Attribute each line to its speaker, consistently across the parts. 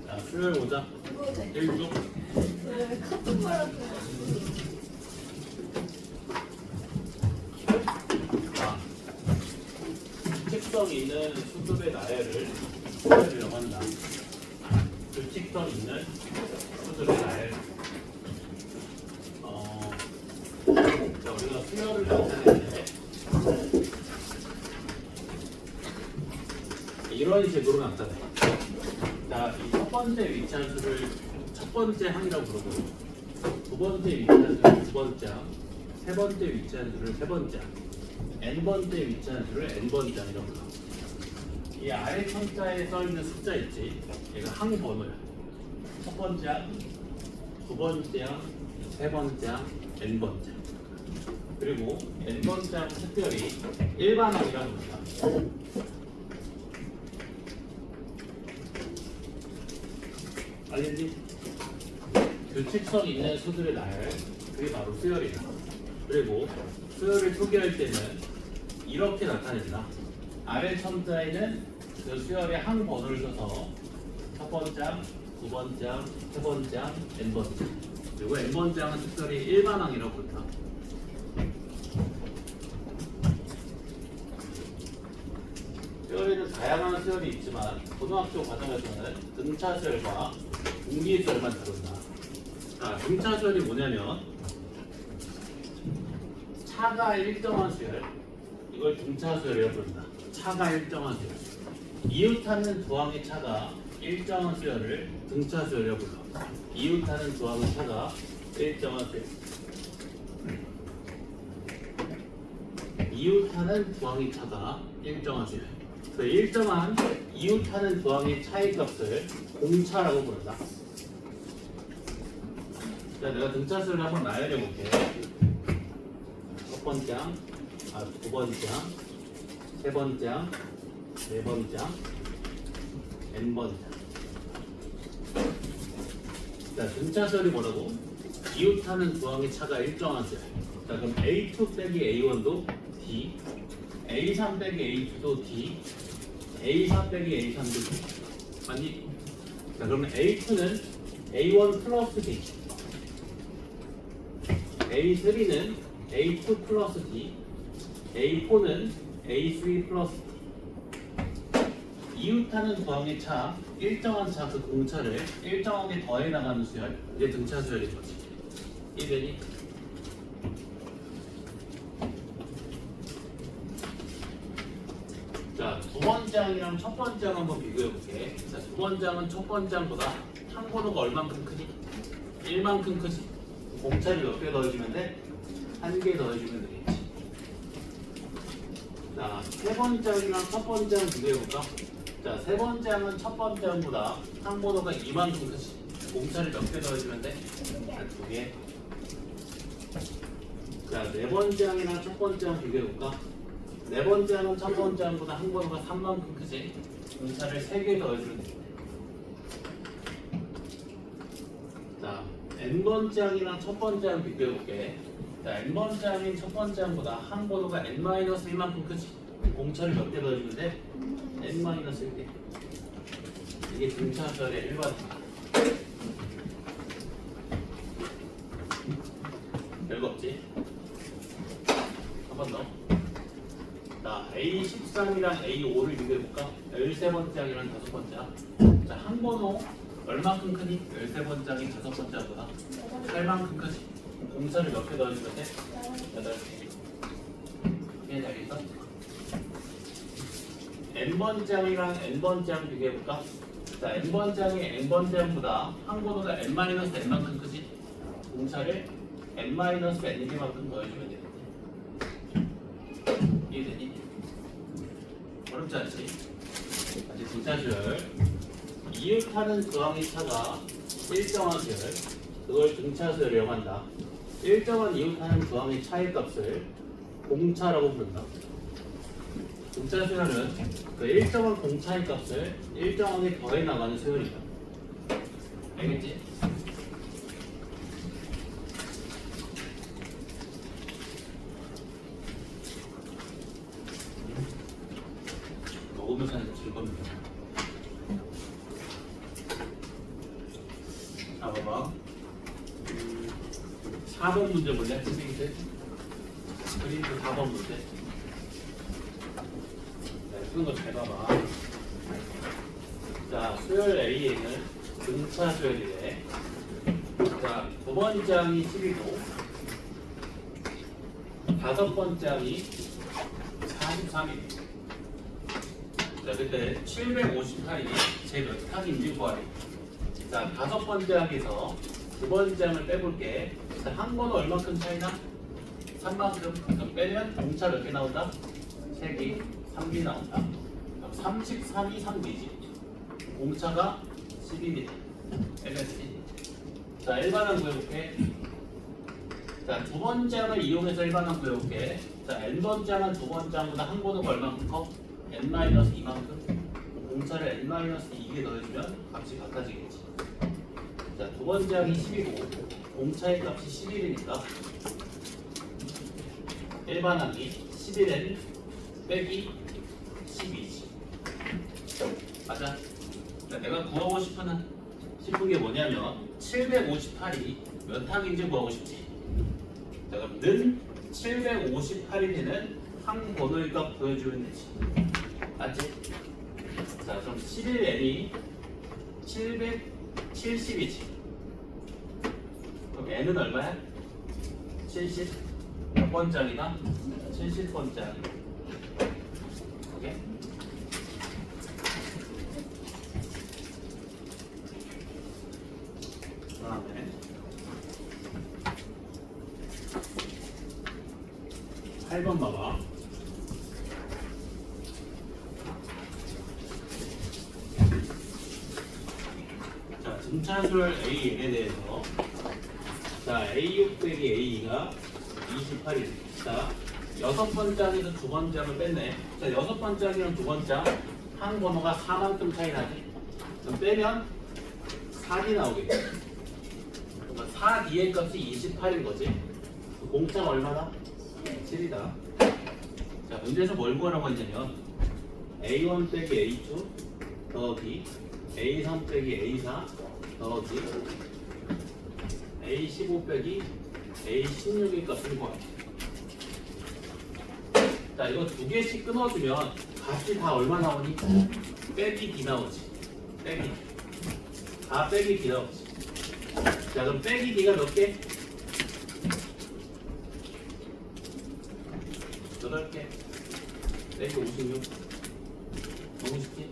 Speaker 1: 자, 수요일 보자. 1조. 자, 규칙성 있는 수급의 나열을 수열이라고 한다. 규칙성 있는 수급의 나열. 자, 우리가 수열을 나타낼 때 이런 식으로 나타내. 자, 이 첫 번째 위치한수를 첫 번째 항이라고 부르고, 두 번째 위치한수를 두 번째 항, 세 번째 위치한수를 세 번째 항, n 번째 위치한수를 n 번째 항이라고 불러. 이 아래 천자에 써 있는 숫자 있지? 얘가 항 번호야. 첫 번째 항, 두 번째 항, 세 번째 항, n 번째 항. 그리고 n 번째 항 특별히 일반항이라고 부른다. 알겠니? 규칙성 있는 수들의 나열, 그게 바로 수열이다. 그리고 수열을 표기할 때는 이렇게 나타낸다. 아래 천자에는 그 수열의 항 번호를 써서 첫 번째 항, 두 번째 항, 세 번째 항, n 번째. 그리고 n 번째 항은 특별히 일반항이라고 부른다. 수열에는 다양한 수열이 있지만 고등학교 과정에서는 등차 수열과 공기 수열만 다룬다. 자, 등차 수열이 뭐냐면 차가 일정한 수열, 이걸 등차 수열이라고 부른다. 차가 일정한 수열. 이웃하는 두 항의 차가 일정한 수열을 등차 수열이라고 불러. 이웃하는 두 항의 차가 일정한 수열. 이웃하는 두 항의 차가 일정한 수열. 그 일정한 이웃하는 두 항의 차의 값을 공차라고 부른다. 자, 내가 등차 수열을 한번 나열해 볼게. 첫 번째 항, 두 번째 항, 세 번째 항, 네 번째 항, n 번째 항. 자, 등차 수열이 뭐라고? 이웃하는 두 항의 차가 일정한 수열. 자, 그럼 A2 빼기 A1도 D, A3 빼기 A2도 D, A4 빼기 A3도 D. 맞니? 자, 그러면 A2는 A1 플러스 D, A3는 A2 플러스 D, A4는 A3 플러스 D. 이웃하는 두 항의 차, 일정한 차 그 공차를 일정하게 더해 나가는 수열, 이게 등차 수열인 거지. 이해되니? 자, 두 번째 항이랑 첫 번째 항 한번 비교해 볼게. 자, 두 번째 항은 첫 번째 항보다 항 번호가 얼만큼 크지? 1만큼 크지? 공차를 몇 개 더해주면 돼? 한 개 더해주면 되겠지. 자, 세 번째 항이랑 첫 번째 항 비교해 볼까? 자, 세 번째 항은 첫 번째 항보다 항 번호가 2만큼 크지? 공차를 몇 개 더해주면 돼? 한 두 개. 자, 네 번째 항이랑 첫 번째 항 비교해 볼까? 네 번째 항은 첫 번째 항보다 항 번호가 3만큼 크지? 공차를 3개 더해주면 돼. 자, n번째 항이랑 첫 번째 항 비교해 볼게. 자, n번째 항인 첫 번째 항보다 항 번호가 n-1만큼 크지? 공차를 몇 개 더해주면 돼? n-1개. 이게 등차 수열의 일반입니다. 별거 없지? 한 번 더. 자, A13이랑 A5를 비교해볼까? 13번째 항이랑 5번째 항. 자, 항 번호 얼마큼 크니? 13번째 항이 5번째 항보다 8만큼 크지? 공차를 몇 개 더해주면 돼? 8개. 이해 알겠어? N번째 항이랑 N번째 항 비교해볼까? 자, N번째 항이 N번째 항보다 항 번호가 N-N만큼 크지? 공차를 N-N개만큼 더해주면 돼. 이해되니? 어렵지 않지? 다시 등차 수열. 이웃하는 두 항의 차가 일정한 수열, 그걸 등차 수열이라고 한다. 일정한 이웃하는 조항의 차이값을 공차라고 부른다. 공차 수열은 그 일정한 공차의 값을 일정하게 더해 나가는 수열이다. 알겠지? 먹으면서 하는 즐겁니다. 자, 봐봐. 4번 문제 볼래? 스크린트 4번 문제. 푸는 거 잘 봐봐. 자, 수열 A에는 등차 수열이래. 자, 두 번째 항이 12고, 다섯 번째 항이 43이래. 자, 그때 758이 제 몇 항인지 구하래. 자, 다섯 번째 항에서 두 번째 항을 빼볼게. 자, 한 번은 얼마큼 차이나? 3만큼. 그럼 빼면 공차 몇 개 나온다? 3개, 3개 나온다. 그럼 33이 3개지. 공차가 12m. 알겠지? 자, 일반항 구해볼게. 자, 두 번째 항을 이용해서 일반항 구해볼게. 자, n번째 항은 두 번째 항보다 한 번은 얼마큼 커? n-2만큼. 공차를 n-2개 넣어주면 값이 같아지겠지. 자, 두 번째 항이 10이고 공차의 값이 11이니까 일반항이 11n 빼기 12지. 맞아. 자, 내가 구하고 싶은 게 뭐냐면 758이 몇 항인지 구하고 싶지. 자, 그럼 는 758이 되는 항 번호의 값 보여주면 되지. 맞지? 자, 그럼 11n이 770이지. 그럼 n은 얼마야? 70. 몇 번장이나? 70번장. 오케이? 그 다음에 8번 봐봐. 자, 등차수열 AN에 대해서 자, A6 빼기 A가 28입니다. 자, 여섯 번째 항에서 두 번째 항을 뺐네. 자, 여섯 번째 항이랑 두 번째 항 번호가 4만큼 차이 나지. 그럼 빼면 4D 나오겠지. 그러면 4D의 값이 28인 거지. 공차가 얼마나? 7이다. 자, 문제에서 뭘 구하라고 했냐면 A1 빼기 A2 더하기 A3 빼기 A4 더하기 A15 빼기 A16의 값을 구하라. 자, 이거 두 개씩 끊어주면 값이 다 얼마 나오니? 빼기 D 나오지. 빼기 다 빼기 D 나오지. 자, 그럼 빼기 D가 몇 개? 8개. 빼기 56. 너무 쉽지?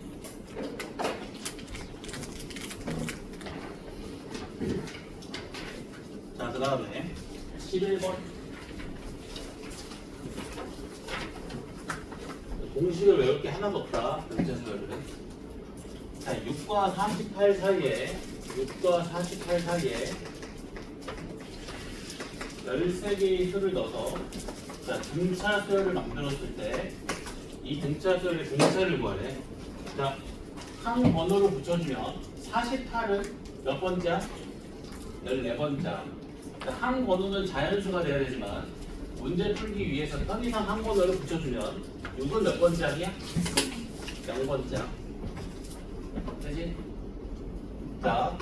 Speaker 1: 자, 그 다음에 11번. 공식을 외울 게 하나도 없다. 등차수열은. 자, 6과 48 사이에 13개의 수를 넣어서 자, 등차수열을 만들었을 때 이 등차수열의 공차를 구하래. 자, 항 번호를 붙여주면 48은 몇 번째야? 14번째. 자, 항 번호는 자연수가 돼야 되지만 문제 풀기 위해서 편의상 항 번호를 붙여주면 6은 몇 번째 항이야? 0번째. 되지? 자,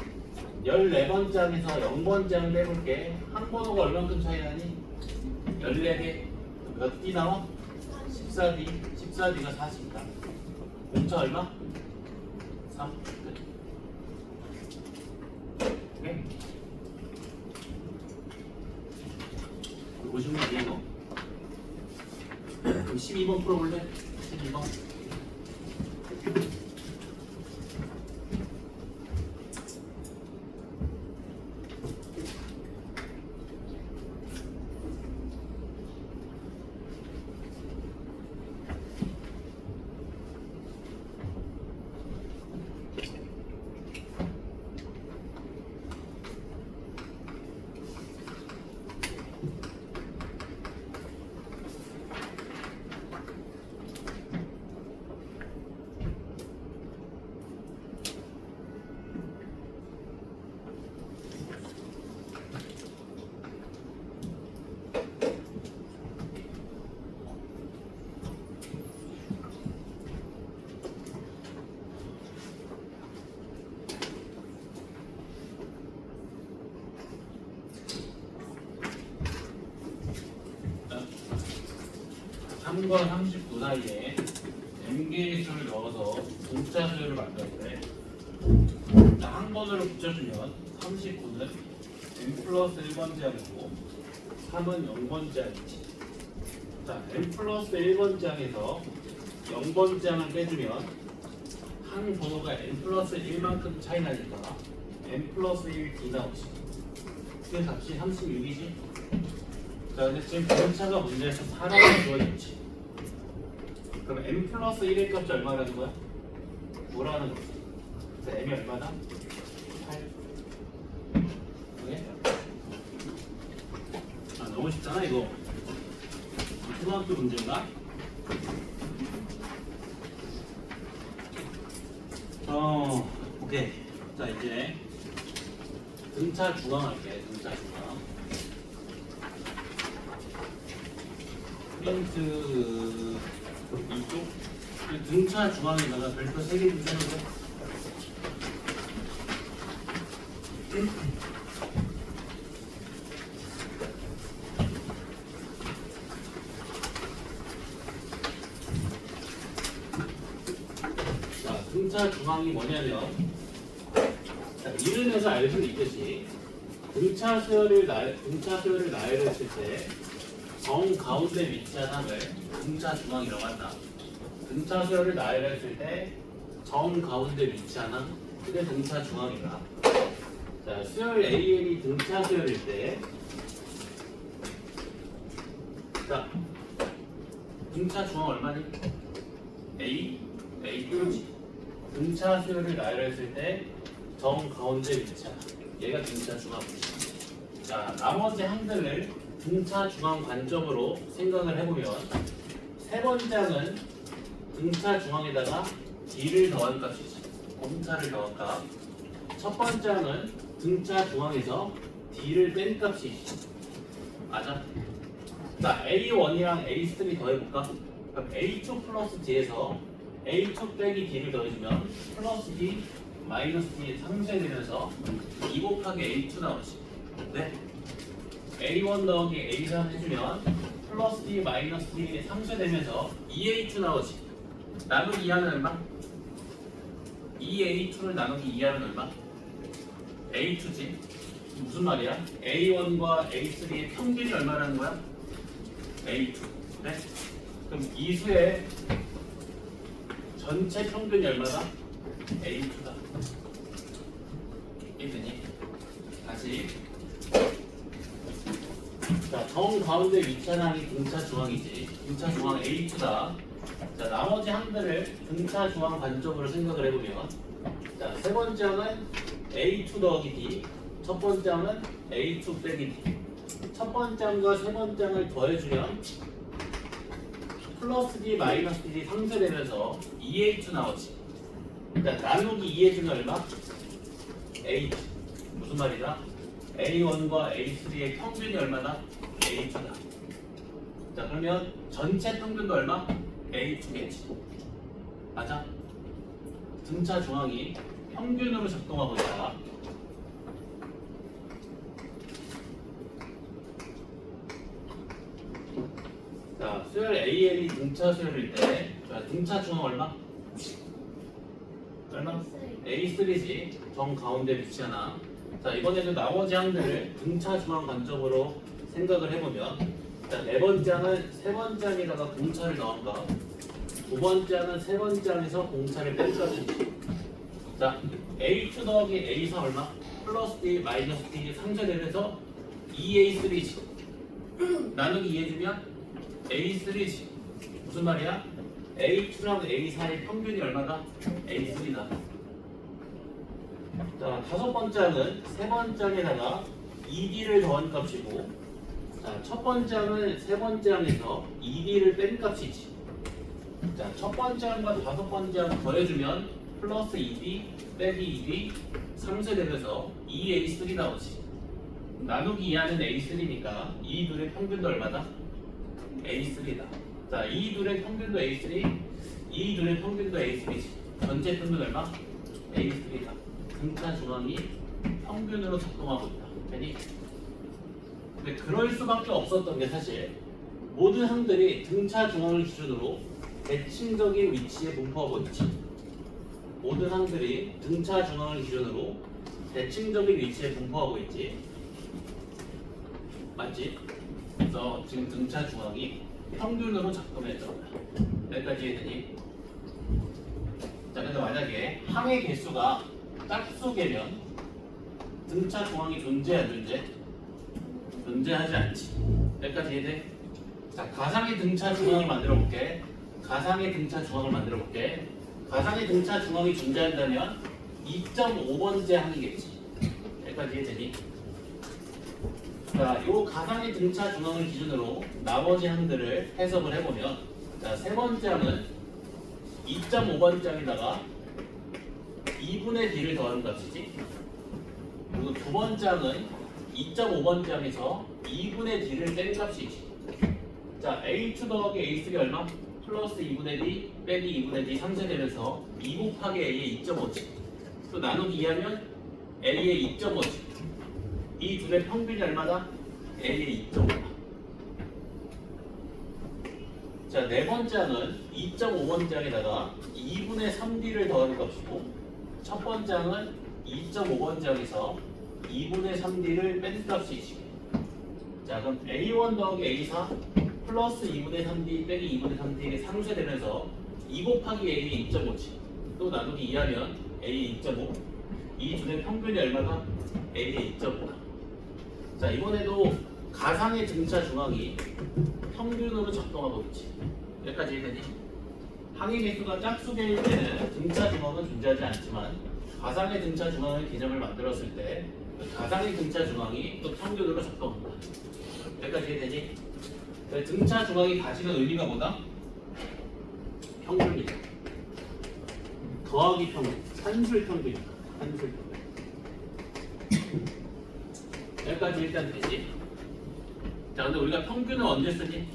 Speaker 1: 14번째 항에서 0번째 항 빼볼게. 항 번호가 얼만큼 차이 나니? 14개. 몇 D 나와? 14D. 14D가 40이다. 공차 얼마? 3. 오케이? 보시면 돼, 이거. 12번 풀어볼래? 12번. 3과 39 사이에 m개의 수를 넣어서 분자 수열을 만드는데 한 번으로 붙여주면 39는 n 플러스 1번장이고 3은 0번장이지. 자, n 플러스 1번장에서 0번장을 빼주면 한 번호가 n 플러스 1만큼 차이 나니까 n 플러스 1d 나오지. 그 값이 36이지. 자, 근데 지금 분차가 문제에서 4라고 주어졌지. 그럼 n 플러스 1의 값이 얼마라는 거야? 9라는 거지. 그래서 n이 얼마다? 8. 오케이? 아, 너무 쉽잖아 이거. 초등학교 문제인가? 오케이. 자, 이제 등차 중앙 할게. 등차 중앙. 프린트 이쪽 등차 중앙에다가 별표 3개 좀 해놓을게. 자, 등차 중앙이 뭐냐면, 자, 이름에서 알 수는 있듯이 등차 수열을 나열했을 때 정 가운데 위치한 항을 등차 중앙이라고 한다. 등차 수열을 나열했을 때 정 가운데 위치한 항, 그게 등차 중앙이다. 자, 수열 AN이 등차 수열일 때, 자, 등차 중앙 얼마니? A2지. 등차 수열을 나열했을 때 정 가운데 위치한 항, 얘가 등차 중앙이지. 자, 나머지 항들을 등차 중앙 관점으로 생각을 해보면 세 번장은 등차 중앙에다가 D를 더한 값이지. 공차를 더한 값. 첫 번장은 등차 중앙에서 D를 뺀 값이지. 맞아? 자, A1이랑 A3 더해볼까? 그럼 A2 플러스 D에서 A2 빼기 D를 더해주면 플러스 D 마이너스 D 상쇄되면서 2 곱하기 A2 나오지. 네? A1 더하기 A3 해주면 플러스 D 마이너스 D 상쇄되면서 2A2 나오지. 나누기 2하는 얼마? 2A2를 나누기 2하는 얼마? A2지. 무슨 말이야? A1과 A3의 평균이 얼마라는 거야? A2. 네? 그럼 이 수의 전체 평균이 얼마다? A2다. 이되니? 다시. 자, 정 가운데 위치한 항이 등차 중앙이지. 등차 중앙 A2다. 자, 나머지 항들을 등차 중앙 관점으로 생각을 해보면, 자, 세 번째 항은 A2 더하기 D, 첫 번째 항은 A2 빼기 D. 첫 번째 항과 세 번째 항을 더해주면 플러스 D 마이너스 D 상쇄되면서 2A2 나오지. 자, 나누기 2 해주면 얼마? A2. 무슨 말이다? A1과 A3의 평균이 얼마다? A2다. 자, 그러면 전체 평균도 얼마? A2겠지. 맞아? 등차 중앙이 평균으로 작동하고 있다. 자, 수열 AN이 등차 수열일 때, 자, 등차 중앙 얼마? 얼마? A3지. 정 가운데 위치하나. 자, 이번에는 나머지 항들을 등차 중앙 관점으로 생각을 해보면, 자, 네 번째 항은 세 번째 항에다가 공차를 넣은 거, 두 번째 항은 세 번째 항에서 공차를 뺀 값이지. 자, A2 더하기 A4 얼마? 플러스 D 마이너스 D 상쇄되면서 2A3지. 나누기 2 해주면 A3지. 무슨 말이야? A2랑 A4의 평균이 얼마다? A3다. 자, 다섯 번째 항은 세 번째 항에다가 2D를 더한 값이고, 자, 첫 번째 항은 세 번째 항에서 2D를 뺀 값이지. 자, 첫 번째 항과 다섯 번째 항 더해주면 플러스 2D 빼기 2D 상쇄되면서 2A3 나오지. 나누기 2하는 A3니까 이 둘의 평균도 얼마다? A3다. 자, 이 둘의 평균도 A3, 이 둘의 평균도 A3지. 전체 평균 얼마? A3다. 등차 중앙이 평균으로 작동하고 있다. 되니? 근데 그럴 수밖에 없었던 게 사실 모든 항들이 등차 중앙을 기준으로 대칭적인 위치에 분포하고 있지. 모든 항들이 등차 중앙을 기준으로 대칭적인 위치에 분포하고 있지. 맞지? 그래서 지금 등차 중앙이 평균으로 작동했던 거야. 여기까지 이해되니? 자, 근데 만약에 항의 개수가 짝수개면 등차 중앙이 존재해 안 존재? 존재하지 않지. 여기까지 이해돼? 자, 가상의 등차 중앙을 만들어 볼게. 가상의 등차 중앙을 만들어 볼게. 가상의 등차 중앙이 존재한다면 2.5번째 항이겠지. 여기까지 이해되니? 자, 요 가상의 등차 중앙을 기준으로 나머지 항들을 해석을 해보면, 자, 세 번째 항은 2.5번째 항에다가 2분의 d를 더하는 값이지. 그리고 두 번째 항은 2.5번째 항에서 2분의 d를 뺀 값이지. 자, a2 더하기 a3 얼마? 플러스 2분의 d 빼기 2분의 d 상쇄되면서 2 곱하기 a의 2.5지. 또 나누기 2하면 a의 2.5지. 이 둘의 평균이 얼마다? a의 2.5다. 자, 네 번째 항은 2.5번째 항에다가 2분의 3d를 더하는 값이고, 첫 번째 항은 2.5번째 항에서 2분의 3d를 뺀 값이지. 자, 그럼 a1 더하기 a4 플러스 2분의 3d 빼기 2분의 3d가 상쇄되면서 2 곱하기 a의 2.5지. 또 나누기 2하면 a의 2.5. 이 둘의 평균이 얼마가? a의 2.5다. 자, 이번에도 가상의 등차 중앙이 평균으로 작동하고 있지. 여기까지 이해되니? 항의 개수가 짝수개일 때는 등차 중앙은 존재하지 않지만 가상의 등차 중앙의 개념을 만들었을 때 가상의 등차 중앙이 또 평균으로 작동한다. 여기까지 이해되니? 등차 중앙이 가지는 의미가 뭐다? 평균이다. 더하기 평균, 산술 평균이다. 산술 평균. 여기까지 일단 되지. 자, 근데 우리가 평균은 언제 쓰니?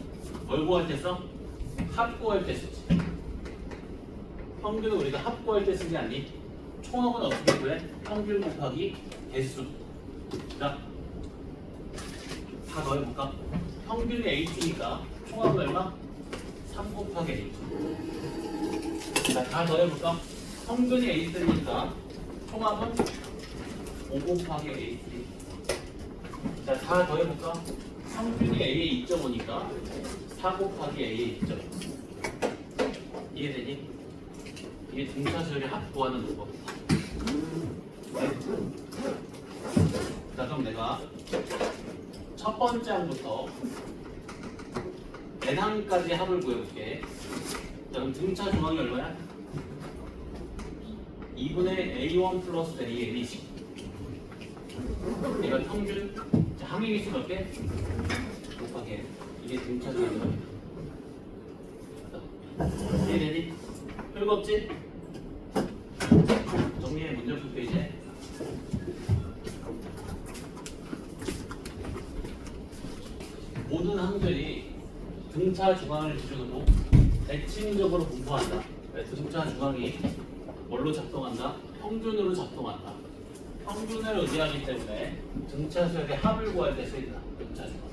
Speaker 1: 뭘 구할 때 써? 합 구할 때 쓰지. 평균은 우리가 합 구할 때 쓰지 않니? 총합은 어떻게 구해? 평균 곱하기 개수. 자, 다 더해볼까? 평균이 a2니까 총합은 얼마? 3 곱하기 a2. 자, 다 더해볼까? 평균이 a3니까 총합은 5 곱하기 a3. 자, 다 더해볼까? 평균이 a의 2.5니까 4 곱하기 a의 2.5. 이해되니? 이게 등차수열의 합 구하는 방법이다. 자, 그럼 내가 첫 번째 항부터 n항까지 합을 구해볼게. 자, 그럼 등차 중앙이 얼마야? 2분의 a1 플러스 a2씩. 얘가 평균. 자, 항의 개수 몇 개? 곱하기 이게 등차 중앙이야. 이해되니? 별거 없지? 정리해. 문제 풀게 이제. 모든 항들이 등차 중앙을 기준으로 대칭적으로 분포한다. 등차 중앙이 뭘로 작동한다? 평균으로 작동한다. 평균을 의지하기 때문에 등차 수열의 합을 구할 때 쓰인다. 등차 중앙.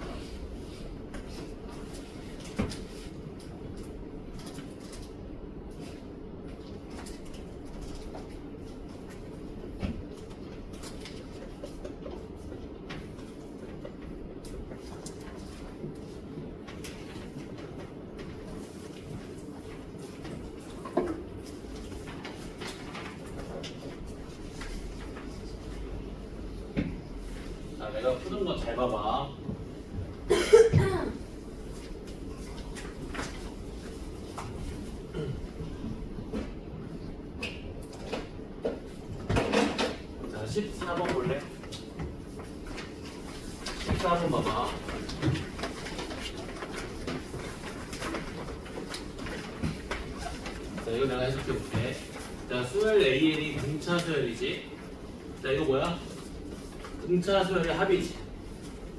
Speaker 1: 내가 푸는 거 잘 봐봐. 자, 14번 볼래? 14번 봐봐. 자, 이거 내가 해석해 볼게. 자, 수열 AN이 등차 수열이지. 자, 이거 뭐야? 등차 수열의 합이지.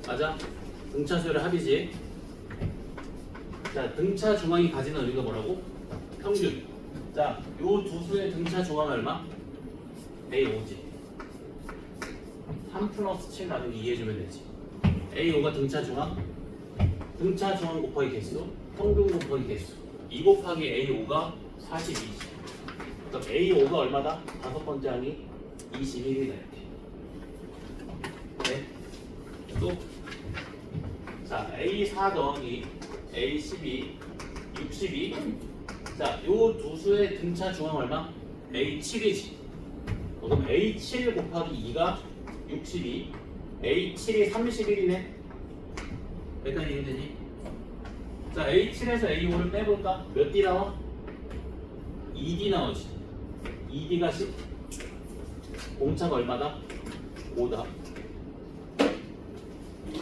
Speaker 1: 맞아? 등차 수열의 합이지. 자, 등차 중앙이 가지는 의미가 뭐라고? 평균. 자, 요 두 수의 등차 중앙 얼마? A5지. 3 플러스 7 나누기 2 해주면 되지. A5가 등차 중앙 등차 중앙 곱하기 개수, 평균 곱하기 개수. 2 곱하기 A5가 42지. 그럼 A5가 얼마다? 다섯 번째 항이 21이다 이렇게. 네. 또 자, A4 더하기 A12 62. 자, 요 두 수의 등차 중앙 얼마? A7이지. 그럼 A7 곱하기 2가 62, A7이 31이네. 여기까지 이해되니? 자, A7에서 A5를 빼볼까? 몇 D 나와? 2D 나오지. 2D가 10. 공차가 얼마다? 5다.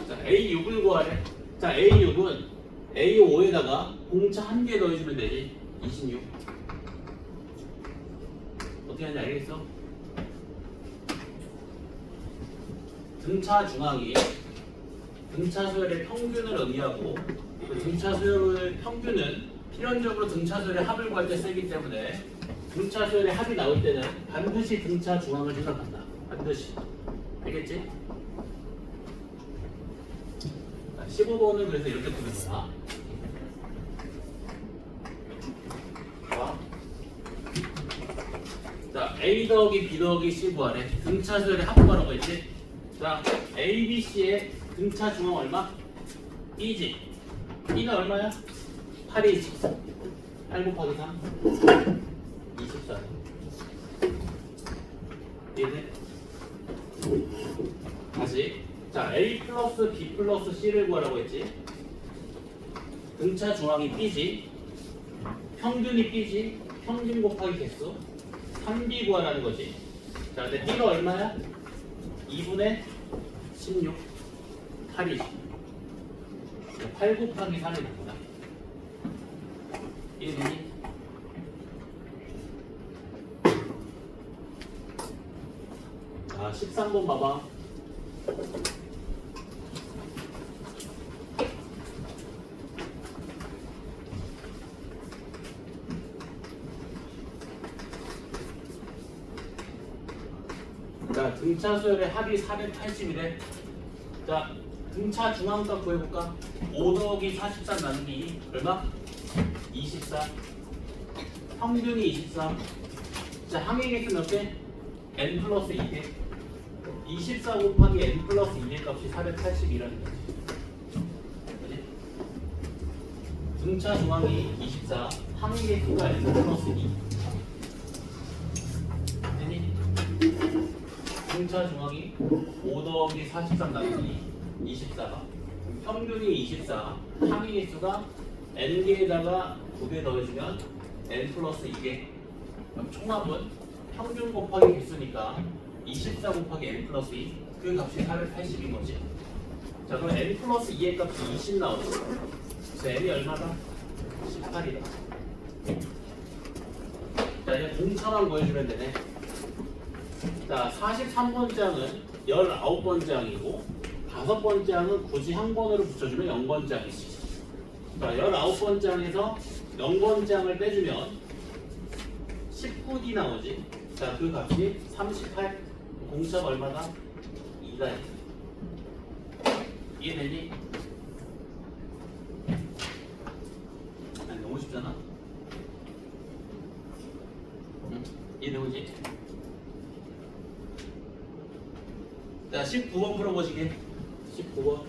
Speaker 1: 자, A6을 구하래. 자, A6은 A5에다가 공차 한 개 더해주면 되지. 26. 어떻게 하는지 알겠어? 등차 중앙이 등차 수열의 평균을 의미하고 그 등차 수열의 평균은 필연적으로 등차 수열의 합을 구할 때 쓰기 때문에 등차 수열의 합이 나올 때는 반드시 등차 중앙을 생각한다. 반드시. 알겠지? 15번은 그래서 이렇게 푸는 거야. 자, A 더하기 B 더하기 C 구하래. 등차 수열의 합 구하라고 했지? 자, A, B, C의 등차 중앙 얼마? B지. B가 얼마야? 8이지. 8 곱하기 3 24. 이해돼? 다시. 자, A 플러스 B 플러스 C를 구하라고 했지. 등차 중앙이 B지. 평균이 B지. 평균 곱하기 개수 3B 구하라는 거지. 자, 근데 B가 얼마야? 2분의 16 8이지. 8 곱하기 3이 나구나. 이해되니? 자, 13번 봐봐. 자, 등차 수열의 합이 480이래. 자, 등차 중앙값 구해볼까? 5 더하기 43 나누기 얼마? 24. 평균이 23. 자, 항의 개수 몇 개? n 플러스 2개. 24 곱하기 n 플러스 2의 값이 480이라는 거지. 그지? 등차 중앙이 24. 항의 개수가 n 플러스 2. 되니? 등차 중앙이 5 더하기 43 나누기 24가 평균이 24, 항의 개수가 n개에다가 2개 더해주면 n 플러스 2개. 그럼 총합은 평균 곱하기 개수니까 24 곱하기 n 플러스 2, 그 값이 480인 거지. 자, 그럼 n 플러스 2의 값이 20 나오죠. 그래서 n이 얼마다? 18이다. 자, 이제 공차만 구해주면 되네. 자, 43번째 항은 19번째 항이고 5번째 항은 굳이 한 번으로 붙여주면 0번째 항이지. 자, 19번째 항에서 0번째 항을 빼주면 19D 나오지. 자, 그 값이 38. 공차가 얼마다? 2다. 이해되니? 아니, 너무 쉽잖아. 응? 이해되지? 자, 19번 풀어보시게. 19번.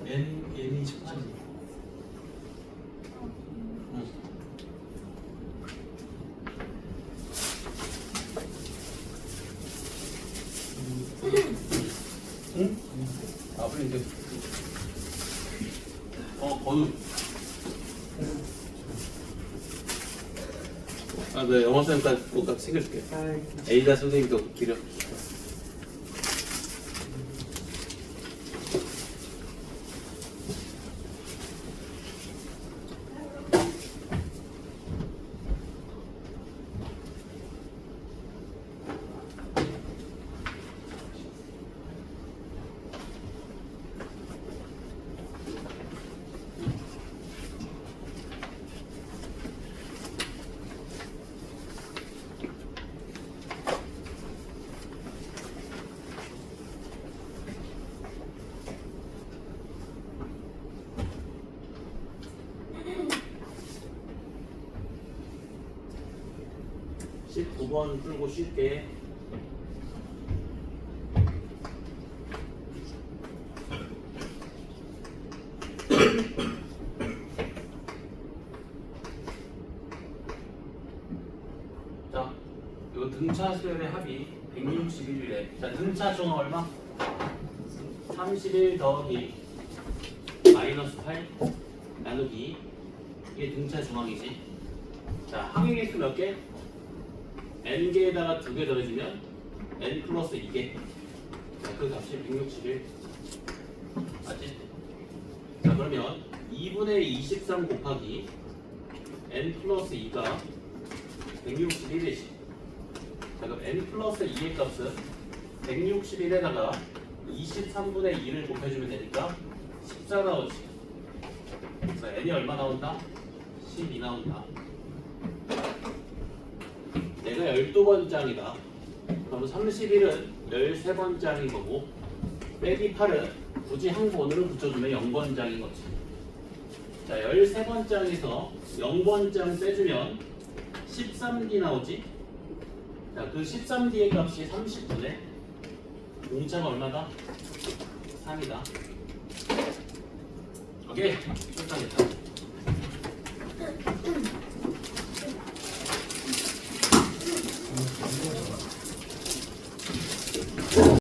Speaker 1: n이 18이지. 응? 아, 그래, 이제. 번호. 아, 네, 영어 쌤까지 꼭 챙겨줄게. 에이다 선생님도 기려. 번 풀고 쉽게. 자, 이거 등차 수열의 합이 161이래. 자, 등차 중은 얼마? 31 더하기 마이너스 8 나누기 이게 등차 중항이지. 자, 항의 개수 몇 개? n개에다가 2개 더해주면 n 플러스 2개. 자, 그 값이 161. 맞지? 자, 그러면 2분의 23 곱하기 n 플러스 2가 161이지. 자, 그럼 n 플러스 2의 값은 161에다가 23분의 2를 곱해주면 되니까 14 나오지. 그래서 n이 얼마 나온다? 12 나온다. 내가 12번장이다. 그럼 31은 13번장인 거고, 빼기 8은 굳이 한 번으로 붙여주면 0번장인 거지. 자, 13번장에서 0번장 빼주면 13D 나오지. 자, 그 13D의 값이 30분의 공차가 얼마다? 3이다. 오케이, 출산했다.